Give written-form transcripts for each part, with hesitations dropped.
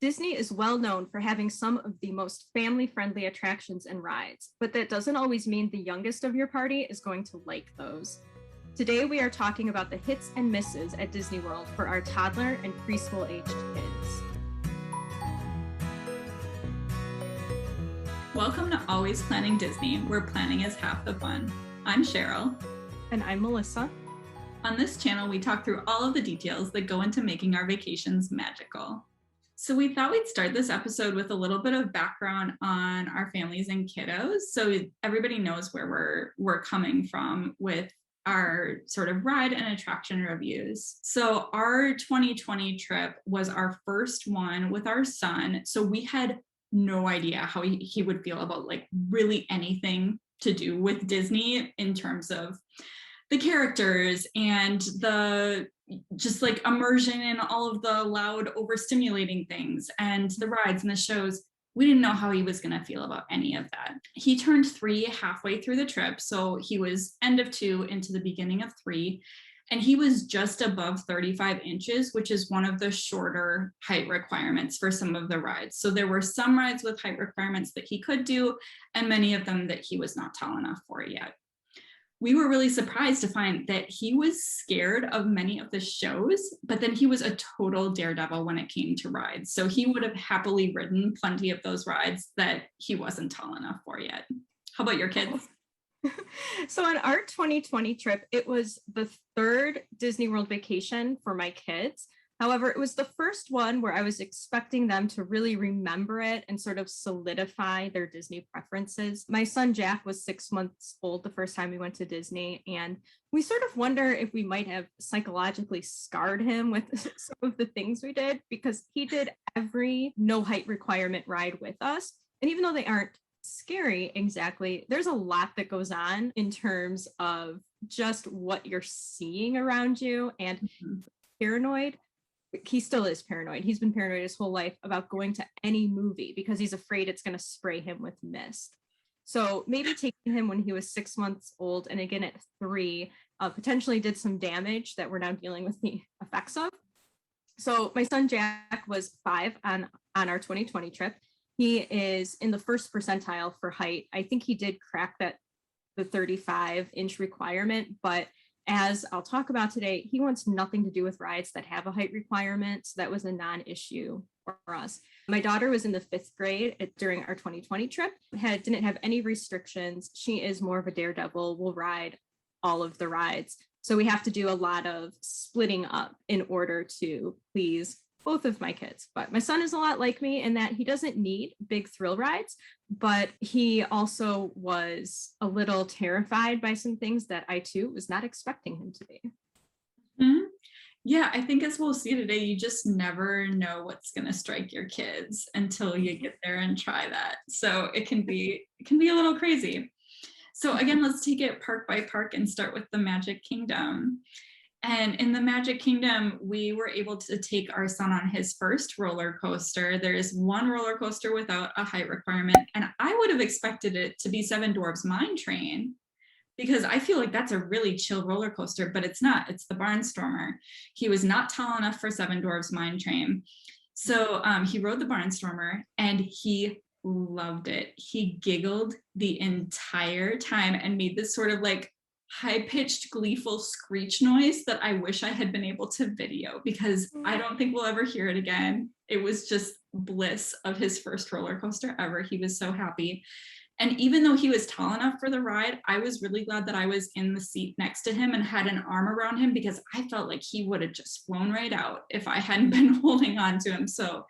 Disney is well known for having some of the most family-friendly attractions and rides, but that doesn't always mean the youngest of your party is going to like those. Today we are talking about the hits and misses at Disney World for our toddler and preschool-aged kids. Welcome to Always Planning Disney, where planning is half the fun. I'm Cheryl. And I'm Melissa. On this channel, we talk through all of the details that go into making our vacations magical. So we thought we'd start this episode with a little bit of background on our families and kiddos, so everybody knows where we're coming from with our sort of ride and attraction reviews. So our 2020 trip was our first one with our son, so we had no idea how he would feel about like really anything to do with Disney in terms of the characters and the just like immersion in all of the loud overstimulating things and the rides and the shows. We didn't know how he was going to feel about any of that. He turned 3 halfway through the trip, so he was end of 2 into the beginning of 3, and he was just above 35 inches, which is one of the shorter height requirements for some of the rides. So there were some rides with height requirements that he could do, and many of them that he was not tall enough for yet. We were really surprised to find that he was scared of many of the shows, but then he was a total daredevil when it came to rides. So he would have happily ridden plenty of those rides that he wasn't tall enough for yet. How about your kids? So on our 2020 trip, it was the third Disney World vacation for my kids. However, it was the first one where I was expecting them to really remember it and sort of solidify their Disney preferences. My son Jack was 6 months old the first time we went to Disney, and we sort of wonder if we might have psychologically scarred him with some of the things we did, because he did every no height requirement ride with us. And even though they aren't scary exactly, there's a lot that goes on in terms of just what you're seeing around you, and paranoid. He still is paranoid. He's been paranoid his whole life about going to any movie because he's afraid it's going to spray him with mist. So maybe taking him when he was 6 months old and again at 3 potentially did some damage that we're now dealing with the effects of. So my son Jack was 5 on our 2020 trip. He is in the first percentile for height. I think he did crack the 35-inch requirement, but as I'll talk about today, he wants nothing to do with rides that have a height requirement. So that was a non-issue for us. My daughter was in the 5th grade during our 2020 trip, didn't have any restrictions. She is more of a daredevil, will ride all of the rides. So we have to do a lot of splitting up in order to please both of my kids. But my son is a lot like me in that he doesn't need big thrill rides, but he also was a little terrified by some things that I too was not expecting him to be. Mm-hmm. Yeah, I think as we'll see today, you just never know what's going to strike your kids until you get there and try that. So it can be a little crazy. So again, let's take it park by park and start with the Magic Kingdom. And in the Magic Kingdom, we were able to take our son on his first roller coaster. There is one roller coaster without a height requirement, and I would have expected it to be Seven Dwarfs Mine Train, because I feel like that's a really chill roller coaster, but it's not. It's the Barnstormer. He was not tall enough for Seven Dwarfs Mine Train. So he rode the Barnstormer, and he loved it. He giggled the entire time and made this sort of like high-pitched gleeful screech noise that I wish I had been able to video, because I don't think we'll ever hear it again. It was just bliss of his first roller coaster ever. He was so happy. And even though he was tall enough for the ride, I was really glad that I was in the seat next to him and had an arm around him, because I felt like he would have just flown right out if I hadn't been holding on to him. So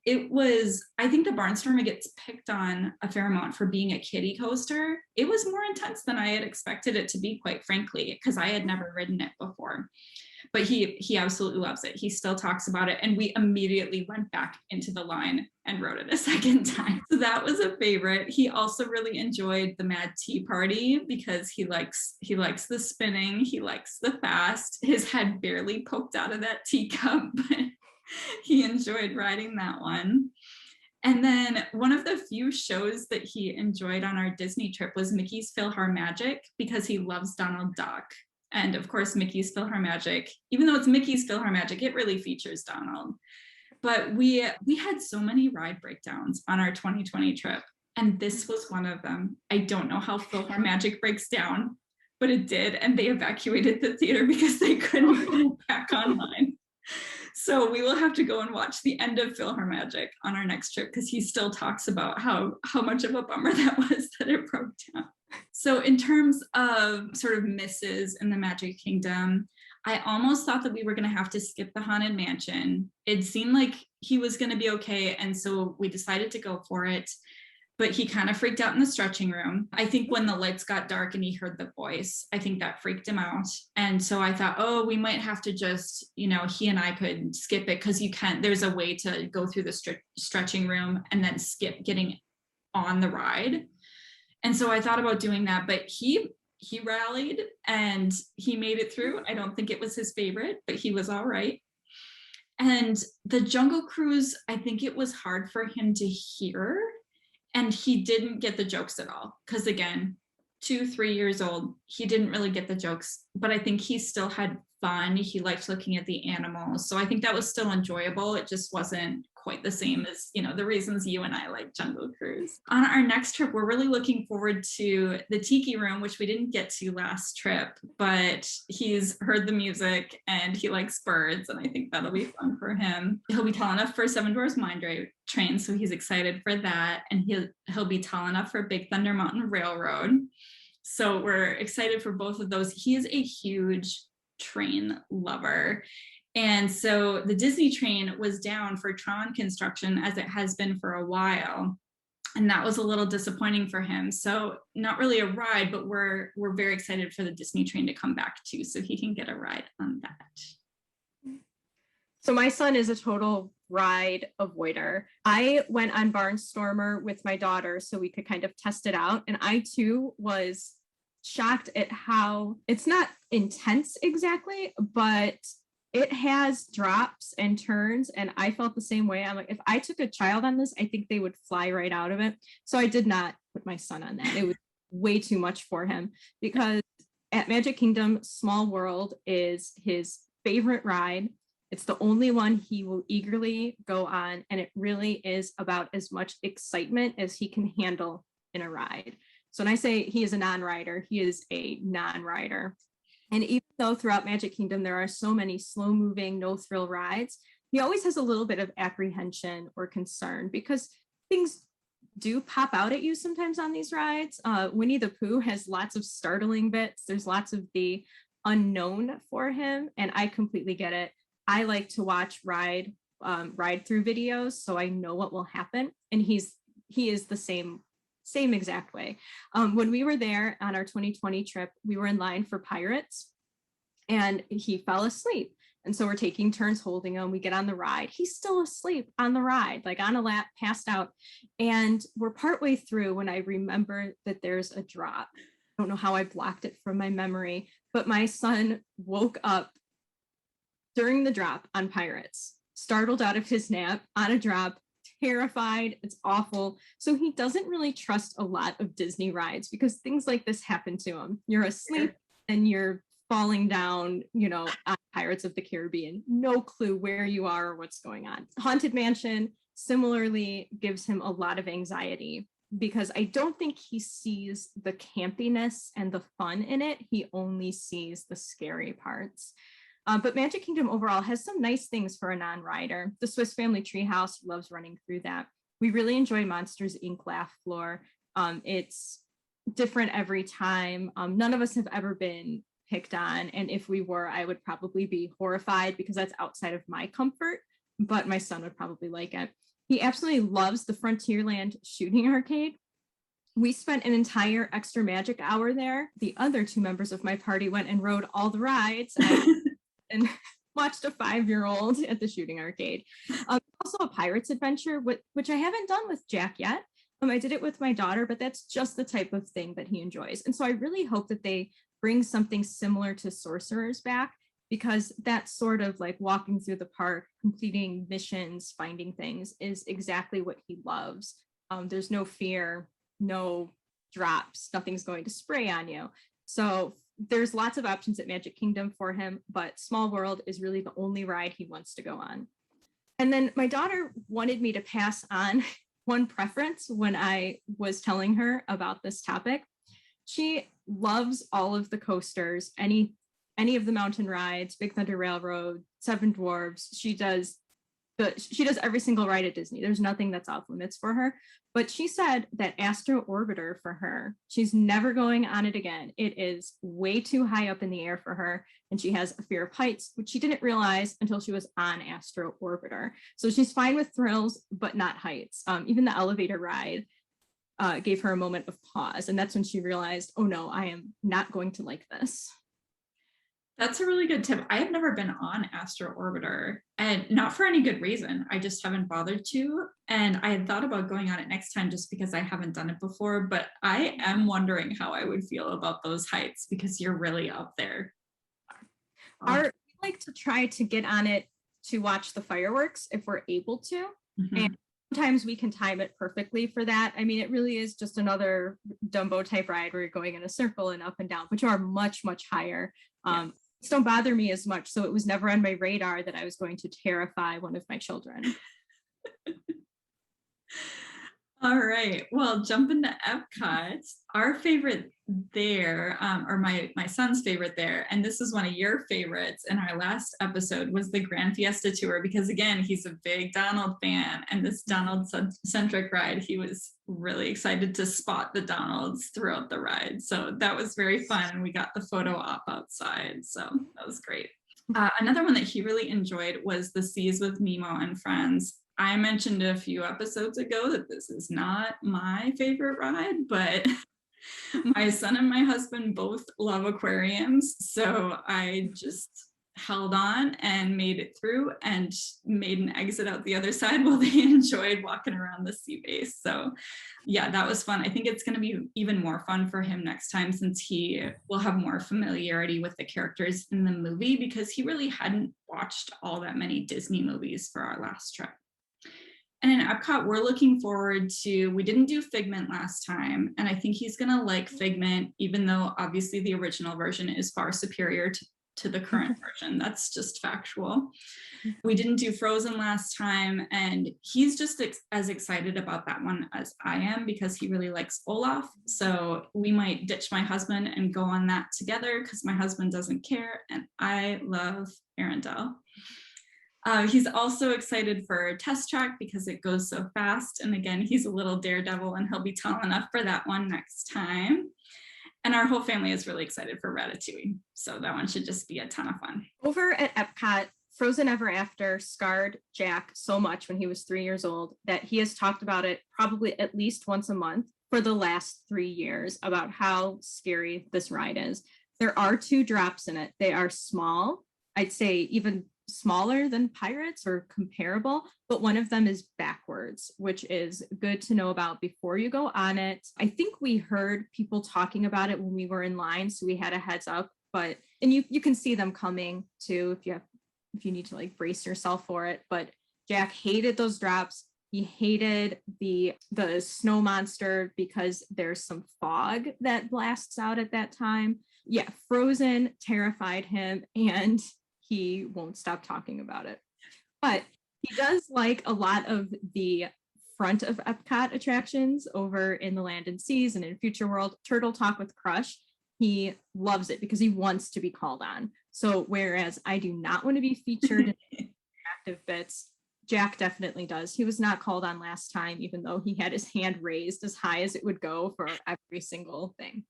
it was, I think the Barnstormer gets picked on a fair amount for being a kiddie coaster. It was more intense than I had expected it to be, quite frankly, because I had never ridden it before. But he absolutely loves it. He still talks about it. And we immediately went back into the line and rode it a second time. So that was a favorite. He also really enjoyed the Mad Tea Party because he likes the spinning. He likes the fast. His head barely poked out of that teacup, but he enjoyed riding that one. And then one of the few shows that he enjoyed on our Disney trip was Mickey's PhilharMagic, because he loves Donald Duck. And of course, Mickey's PhilharMagic, even though it's Mickey's PhilharMagic, it really features Donald. But we had so many ride breakdowns on our 2020 trip, and this was one of them. I don't know how PhilharMagic breaks down, but it did, and they evacuated the theater because they couldn't go back online. So we will have to go and watch the end of PhilharMagic on our next trip, because he still talks about how much of a bummer that was that it broke down. So in terms of sort of misses in the Magic Kingdom, I almost thought that we were going to have to skip the Haunted Mansion. It seemed like he was going to be okay, and so we decided to go for it. But he kind of freaked out in the stretching room. I think when the lights got dark and he heard the voice, I think that freaked him out. And so I thought, oh, we might have to just, he and I could skip it, because there's a way to go through the stretching room and then skip getting on the ride. And so I thought about doing that, but he rallied and he made it through. I don't think it was his favorite, but he was all right. And the Jungle Cruise, I think it was hard for him to hear, and he didn't get the jokes at all. Because again, 2-3 years old, he didn't really get the jokes, but I think he still had fun. He liked looking at the animals. So I think that was still enjoyable. It just wasn't quite the same as, the reasons you and I like Jungle Cruise. On our next trip, we're really looking forward to the Tiki Room, which we didn't get to last trip, but he's heard the music and he likes birds, and I think that'll be fun for him. He'll be tall enough for Seven Dwarfs Mine Train, so he's excited for that, and he'll be tall enough for Big Thunder Mountain Railroad. So we're excited for both of those. He is a huge train lover. And so the Disney train was down for Tron construction, as it has been for a while. And that was a little disappointing for him. So not really a ride, but we're very excited for the Disney train to come back too, so he can get a ride on that. So my son is a total ride avoider. I went on Barnstormer with my daughter so we could kind of test it out. And I too was shocked at how it's not intense exactly, but it has drops and turns, and I felt the same way. I'm like, if I took a child on this, I think they would fly right out of it. So I did not put my son on that. It was way too much for him, because at Magic Kingdom, Small World is his favorite ride. It's the only one he will eagerly go on, and it really is about as much excitement as he can handle in a ride. So when I say he is a non-rider, he is a non-rider. And even though throughout Magic Kingdom there are so many slow-moving, no-thrill rides, he always has a little bit of apprehension or concern, because things do pop out at you sometimes on these rides. Winnie the Pooh has lots of startling bits. There's lots of the unknown for him, and I completely get it. I like to watch ride through videos, so I know what will happen, and he is the same exact way. When we were there on our 2020 trip, we were in line for Pirates, and he fell asleep. And so we're taking turns holding him. We get on the ride. He's still asleep on the ride, like on a lap, passed out. And we're partway through when I remember that there's a drop. I don't know how I blocked it from my memory, but my son woke up during the drop on Pirates, startled out of his nap on a drop, terrified. It's awful. So he doesn't really trust a lot of Disney rides, because things like this happen to him. You're asleep and you're falling down, on Pirates of the Caribbean. No clue where you are or what's going on. Haunted Mansion similarly gives him a lot of anxiety, because I don't think he sees the campiness and the fun in it. He only sees the scary parts. But Magic Kingdom overall has some nice things for a non-rider. The Swiss Family Treehouse, loves running through that. We really enjoy Monsters, Inc. Laugh Floor. It's different every time. None of us have ever been picked on, and if we were, I would probably be horrified, because that's outside of my comfort, but my son would probably like it. He absolutely loves the Frontierland shooting arcade. We spent an entire extra magic hour there. The other 2 members of my party went and rode all the rides and watched a 5-year-old at the shooting arcade. Also a Pirates Adventure, which I haven't done with Jack yet. I did it with my daughter, but that's just the type of thing that he enjoys. And so I really hope that they bring something similar to Sorcerers back, because that sort of like walking through the park, completing missions, finding things is exactly what he loves. There's no fear, no drops, nothing's going to spray on you. So there's lots of options at Magic Kingdom for him, but Small World is really the only ride he wants to go on. And then my daughter wanted me to pass on one preference when I was telling her about this topic. She loves all of the coasters, any of the mountain rides, Big Thunder Railroad, Seven Dwarfs. She does every single ride at Disney. There's nothing that's off limits for her. But she said that Astro Orbiter for her, she's never going on it again. It is way too high up in the air for her. And she has a fear of heights, which she didn't realize until she was on Astro Orbiter. So she's fine with thrills, but not heights. Even the elevator ride gave her a moment of pause. And that's when she realized, oh no, I am not going to like this. That's a really good tip. I have never been on Astro Orbiter, and not for any good reason. I just haven't bothered to. And I had thought about going on it next time just because I haven't done it before, but I am wondering how I would feel about those heights because you're really up there. We like to try to get on it to watch the fireworks if we're able to. Mm-hmm. And sometimes we can time it perfectly for that. I mean, it really is just another Dumbo type ride where you're going in a circle and up and down, which are much, much higher. Yes. Don't bother me as much. So it was never on my radar that I was going to terrify one of my children. All right. Well, jump into Epcot. Our favorite there, or my son's favorite there, and this is one of your favorites in our last episode, was the Grand Fiesta Tour, because again, he's a big Donald fan, and this Donald-centric ride, he was really excited to spot the Donalds throughout the ride. So that was very fun, and we got the photo op outside, so that was great. Another one that he really enjoyed was the Seas with Nemo and Friends. I mentioned a few episodes ago that this is not my favorite ride, but my son and my husband both love aquariums. So I just held on and made it through and made an exit out the other side while they enjoyed walking around the sea base. So yeah, that was fun. I think it's going to be even more fun for him next time since he will have more familiarity with the characters in the movie, because he really hadn't watched all that many Disney movies for our last trip. And in Epcot, we're looking forward to, we didn't do Figment last time, and I think he's gonna like Figment, even though obviously the original version is far superior to the current version. That's just factual. We didn't do Frozen last time, and he's just as excited about that one as I am because he really likes Olaf. So we might ditch my husband and go on that together because my husband doesn't care, and I love Arendelle. He's also excited for Test Track because it goes so fast. And again, he's a little daredevil and he'll be tall enough for that one next time. And our whole family is really excited for Ratatouille. So that one should just be a ton of fun. Over at Epcot, Frozen Ever After scarred Jack so much when he was 3 years old that he has talked about it probably at least once a month for the last 3 years about how scary this ride is. There are 2 drops in it. They are small. I'd say even smaller than Pirates or comparable, but one of them is backwards, which is good to know about before you go on it. I think we heard people talking about it when we were in line, so we had a heads up, and you can see them coming too if you need to like brace yourself for it. But Jack hated those drops. He hated the snow monster because there's some fog that blasts out at that time. Yeah, Frozen terrified him, and he won't stop talking about it. But he does like a lot of the front of Epcot attractions over in the Land and Seas and in Future World. Turtle Talk with Crush, he loves it because he wants to be called on. So whereas I do not want to be featured in interactive bits, Jack definitely does. He was not called on last time, even though he had his hand raised as high as it would go for every single thing.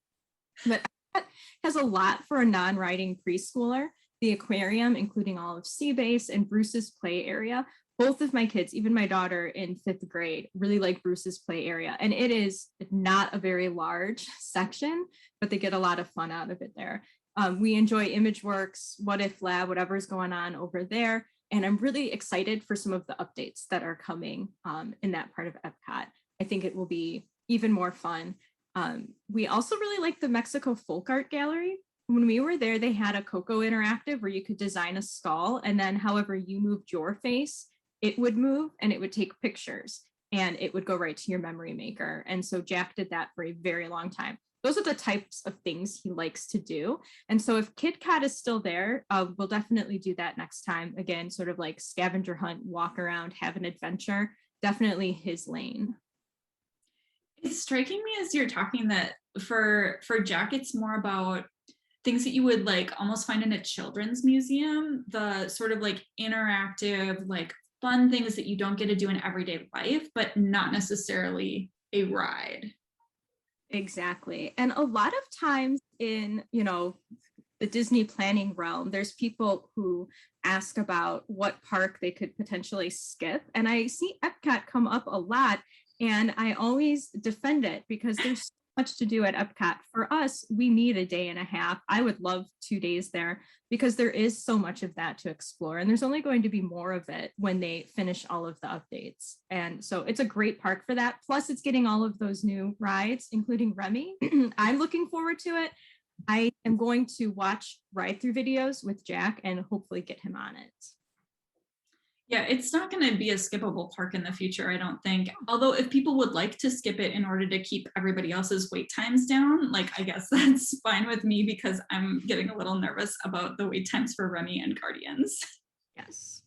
But Epcot has a lot for a non-riding preschooler. The aquarium, including all of Sea Base and Bruce's play area. Both of my kids, even my daughter in 5th grade, really like Bruce's play area. And it is not a very large section, but they get a lot of fun out of it there. We enjoy ImageWorks, What If Lab, whatever's going on over there. And I'm really excited for some of the updates that are coming in that part of Epcot. I think it will be even more fun. We also really like the Mexico Folk Art Gallery. When we were there, they had a Coco Interactive where you could design a skull, and then however you moved your face, it would move and it would take pictures and it would go right to your memory maker. And so Jack did that for a very long time. those are the types of things he likes to do. And so if KidCat is still there, we'll definitely do that next time. Again, sort of like scavenger hunt, walk around, have an adventure, definitely his lane. It's striking me as you're talking that for Jack, it's more about things that you would like almost find in a children's museum, the sort of like interactive, like fun things that you don't get to do in everyday life, but not necessarily a ride. Exactly. And a lot of times in, the Disney planning realm, there's people who ask about what park they could potentially skip. And I see Epcot come up a lot, and I always defend it because there's so much to do at Epcot. For us, we need a day and a half. I would love 2 days there because there is so much of that to explore. And there's only going to be more of it when they finish all of the updates. And so it's a great park for that. Plus, it's getting all of those new rides, including Remy. I'm looking forward to it. I am going to watch ride through videos with Jack and hopefully get him on it. Yeah, it's not going to be a skippable park in the future, I don't think. Although if people would like to skip it in order to keep everybody else's wait times down, like I guess that's fine with me because I'm getting a little nervous about the wait times for Remy and Guardians. Yes.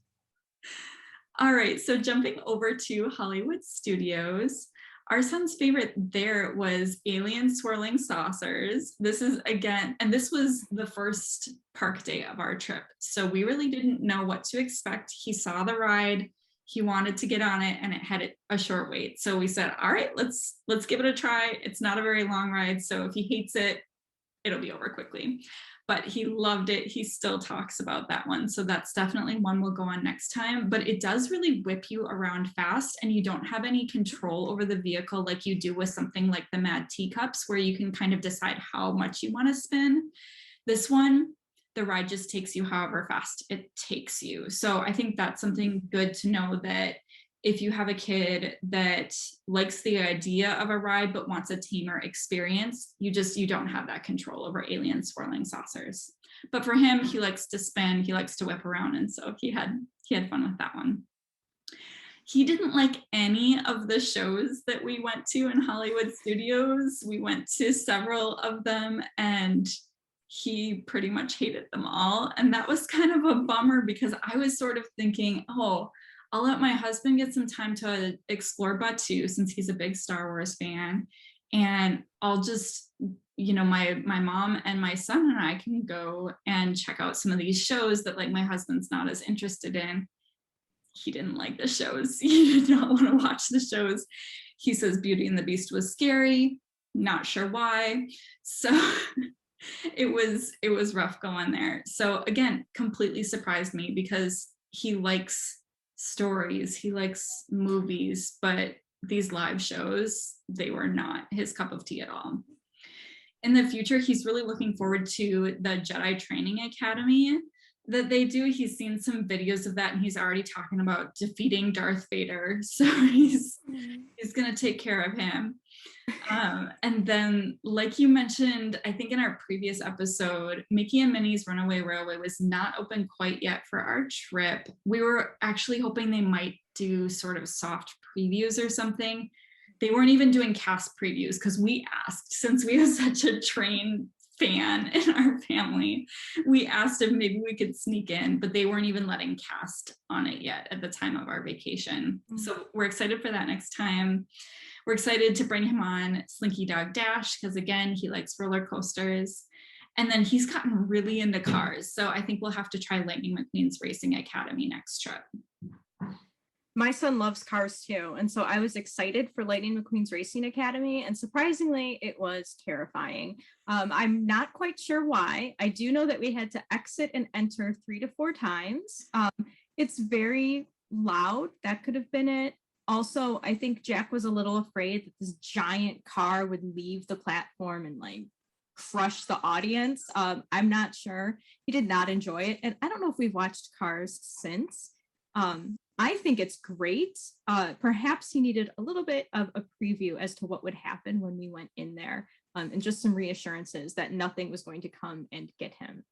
All right, so jumping over to Hollywood Studios, our son's favorite there was Alien Swirling Saucers. This is again, and this was the first park day of our trip. So we really didn't know what to expect. He saw the ride, he wanted to get on it, and it had a short wait. So we said, all right, let's give it a try. It's not a very long ride, so if he hates it, it'll be over quickly. But he loved it. He still talks about that one. So that's definitely one we'll go on next time. But it does really whip you around fast, and you don't have any control over the vehicle like you do with something like the Mad Teacups, where you can kind of decide how much you want to spin. This one, the ride just takes you however fast it takes you. So I think that's something good to know, that if you have a kid that likes the idea of a ride but wants a tamer experience, you don't have that control over Alien Swirling Saucers. But for him, he likes to spin, he likes to whip around, and so he had fun with that one. He didn't like any of the shows that we went to in Hollywood Studios. We went to several of them, and he pretty much hated them all. And that was kind of a bummer because I was sort of thinking, oh, I'll let my husband get some time to explore Batu since he's a big Star Wars fan. And I'll just, my mom and my son and I can go and check out some of these shows that like my husband's not as interested in. He didn't like the shows. He did not want to watch the shows. He says Beauty and the Beast was scary. Not sure why. So it was rough going there. So again, completely surprised me because he likes stories, he likes movies, but these live shows, they were not his cup of tea at all. In the future, he's really looking forward to the Jedi Training Academy that they do. He's seen some videos of that, and he's already talking about defeating Darth Vader. So he's going to take care of him. And then, like you mentioned, I think in our previous episode, Mickey and Minnie's Runaway Railway was not open quite yet for our trip. We were actually hoping they might do sort of soft previews or something. They weren't even doing cast previews because we asked, since we have such a train fan in our family, we asked if maybe we could sneak in, but they weren't even letting cast on it yet at the time of our vacation. So we're excited for that next time. We're excited to bring him on Slinky Dog Dash because, again, he likes roller coasters. And then he's gotten really into cars. So I think we'll have to try Lightning McQueen's Racing Academy next trip. My son loves cars too. And so I was excited for Lightning McQueen's Racing Academy. And surprisingly, it was terrifying. I'm not quite sure why. I do know that we had to exit and enter 3 to 4 times. It's very loud. That could have been it. Also, I think Jack was a little afraid that this giant car would leave the platform and like crush the audience. I'm not sure. He did not enjoy it. And I don't know if we've watched Cars since. I think it's great. Perhaps he needed a little bit of a preview as to what would happen when we went in there, and just some reassurances that nothing was going to come and get him.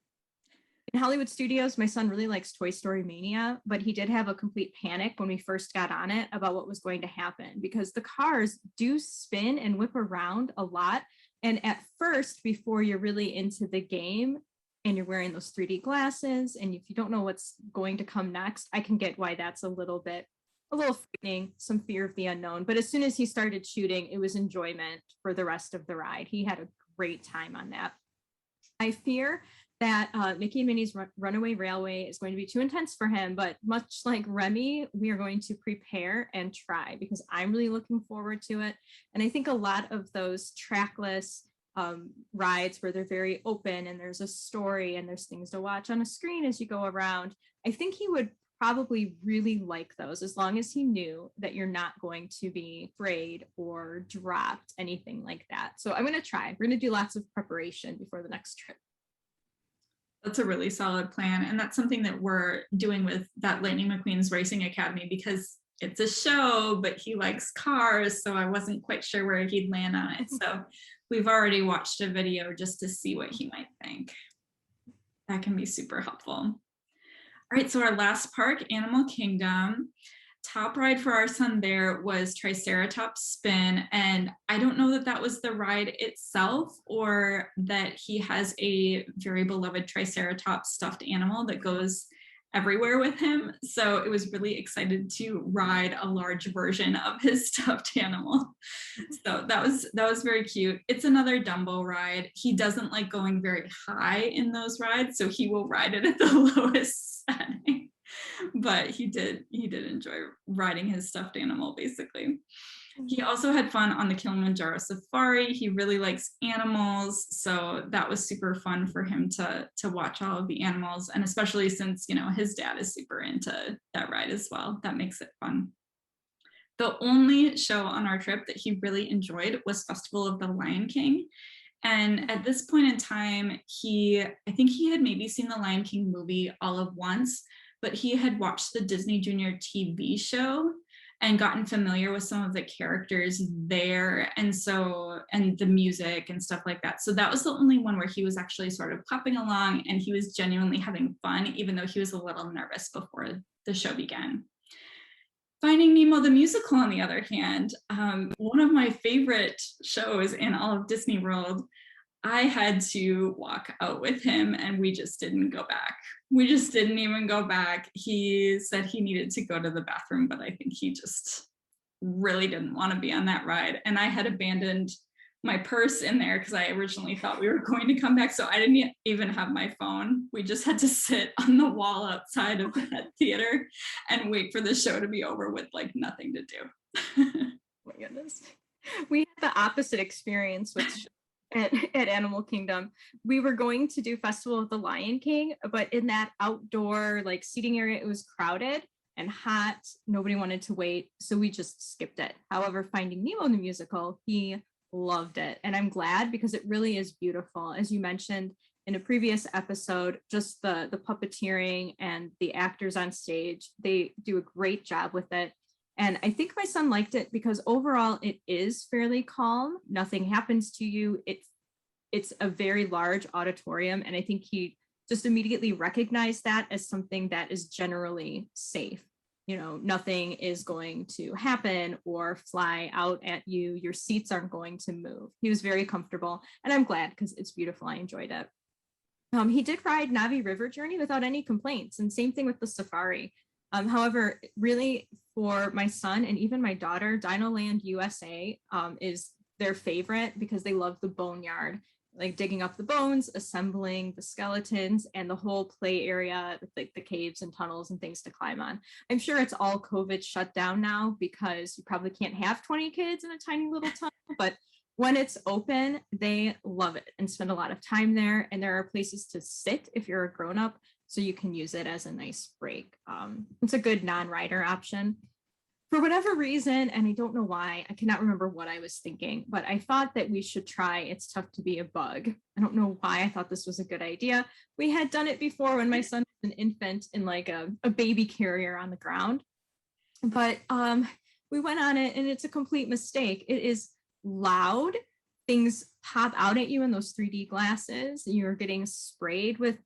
In Hollywood Studios, my son really likes Toy Story Mania, but he did have a complete panic when we first got on it about what was going to happen because the cars do spin and whip around a lot. And at first, before you're really into the game and you're wearing those 3D glasses, and if you don't know what's going to come next, I can get why that's a little frightening, some fear of the unknown. But as soon as he started shooting, it was enjoyment for the rest of the ride. He had a great time on that. I fear that Mickey and Minnie's Runaway Railway is going to be too intense for him, but much like Remy, we are going to prepare and try because I'm really looking forward to it. And I think a lot of those trackless rides where they're very open and there's a story and there's things to watch on a screen as you go around, I think he would probably really like those as long as he knew that you're not going to be afraid or dropped, anything like that. So I'm going to try. We're going to do lots of preparation before the next trip. That's a really solid plan. And that's something that we're doing with that Lightning McQueen's Racing Academy, because it's a show, but he likes cars. So I wasn't quite sure where he'd land on it. So we've already watched a video just to see what he might think. That can be super helpful. All right, so our last park, Animal Kingdom. Top ride for our son there was Triceratops Spin. And I don't know that that was the ride itself or that he has a very beloved Triceratops stuffed animal that goes everywhere with him. So it was really excited to ride a large version of his stuffed animal. So that was very cute. It's another Dumbo ride. He doesn't like going very high in those rides, so he will ride it at the lowest setting. But he did enjoy riding his stuffed animal, basically. He also had fun on the Kilimanjaro Safari. He really likes animals, so that was super fun for him to watch all of the animals, and especially since, you know, his dad is super into that ride as well. That makes it fun. The only show on our trip that he really enjoyed was Festival of the Lion King. And at this point in time, I think he had maybe seen the Lion King movie all of once, but he had watched the Disney Junior TV show and gotten familiar with some of the characters there, and the music and stuff like that. So that was the only one where he was actually sort of popping along, and he was genuinely having fun, even though he was a little nervous before the show began. Finding Nemo the musical, on the other hand, one of my favorite shows in all of Disney World. I had to walk out with him, and we just didn't go back. We just didn't even go back. He said he needed to go to the bathroom, but I think he just really didn't want to be on that ride. And I had abandoned my purse in there because I originally thought we were going to come back. So I didn't even have my phone. We just had to sit on the wall outside of that theater and wait for the show to be over with like nothing to do. Oh my goodness. We had the opposite experience with at Animal Kingdom. We were going to do Festival of the Lion King, but in that outdoor like seating area, it was crowded and hot. Nobody wanted to wait, so we just skipped it. However, Finding Nemo the musical, he loved it, and I'm glad because it really is beautiful. As you mentioned in a previous episode, just the puppeteering and the actors on stage, they do a great job with it. And I think my son liked it because overall it is fairly calm. Nothing happens to you. It's a very large auditorium. And I think he just immediately recognized that as something that is generally safe. You know, nothing is going to happen or fly out at you. Your seats aren't going to move. He was very comfortable, and I'm glad because it's beautiful. I enjoyed it. He did ride Navi River Journey without any complaints, and same thing with the safari. However, really for my son and even my daughter, Dinoland USA is their favorite because they love the boneyard, like digging up the bones, assembling the skeletons, and the whole play area with like the caves and tunnels and things to climb on. I'm sure it's all COVID shut down now because you probably can't have 20 kids in a tiny little tunnel, but when it's open, they love it and spend a lot of time there. And there are places to sit if you're a grown-up, so you can use it as a nice break. It's a good non-rider option. For whatever reason, and I don't know why, I cannot remember what I was thinking, but I thought that we should try It's Tough to Be a Bug. I don't know why I thought this was a good idea. We had done it before when my son was an infant in like a baby carrier on the ground. But we went on it and it's a complete mistake. It is loud. Things pop out at you in those 3D glasses. You're getting sprayed with,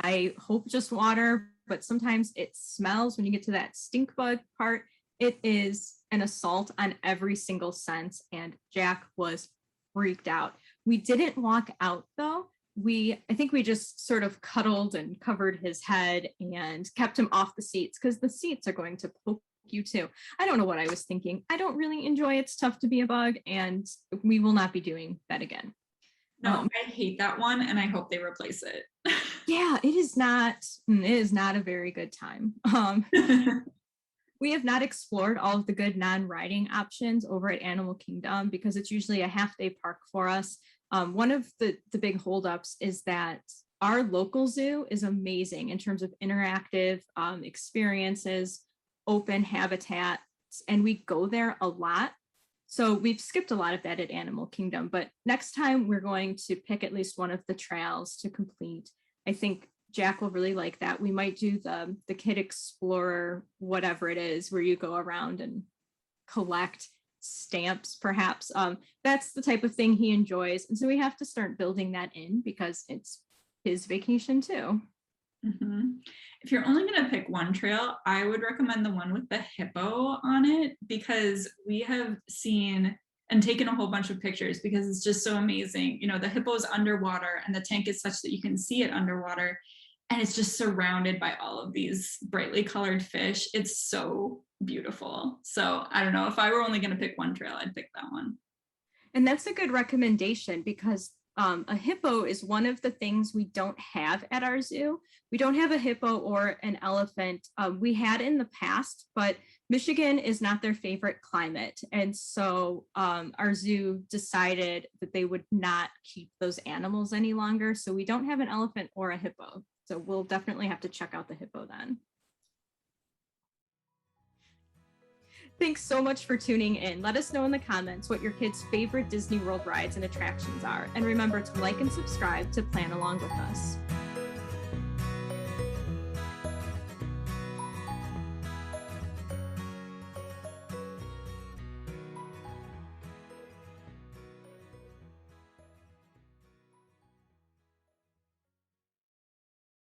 I hope just water, but sometimes it smells when you get to that stink bug part. It is an assault on every single sense, and Jack was freaked out. We didn't walk out though. I think we just sort of cuddled and covered his head and kept him off the seats because the seats are going to poke you too. I don't know what I was thinking. I don't really enjoy It's Tough to Be a Bug, and we will not be doing that again. No, I hate that one, and I hope they replace it. Yeah, it is not a very good time. We have not explored all of the good non-riding options over at Animal Kingdom because it's usually a half-day park for us. One of the big holdups is that our local zoo is amazing in terms of interactive experiences, open habitats, and we go there a lot. So we've skipped a lot of that at Animal Kingdom, but next time we're going to pick at least one of the trails to complete. I think Jack will really like that. We might do the Kid Explorer, whatever it is, where you go around and collect stamps, perhaps. That's the type of thing he enjoys. And so we have to start building that in because it's his vacation too. Mm-hmm. If you're only going to pick one trail, I would recommend the one with the hippo on it because we have seen and taken a whole bunch of pictures because it's just so amazing. You know, the hippo's underwater and the tank is such that you can see it underwater, and it's just surrounded by all of these brightly colored fish. It's so beautiful. So I don't know, if I were only going to pick one trail, I'd pick that one. And that's a good recommendation because a hippo is one of the things we don't have at our zoo. We don't have a hippo or an elephant. We had in the past, but Michigan is not their favorite climate. And so our zoo decided that they would not keep those animals any longer. So we don't have an elephant or a hippo. So we'll definitely have to check out the hippo then. Thanks so much for tuning in. Let us know in the comments what your kids' favorite Disney World rides and attractions are. And remember to like and subscribe to plan along with us.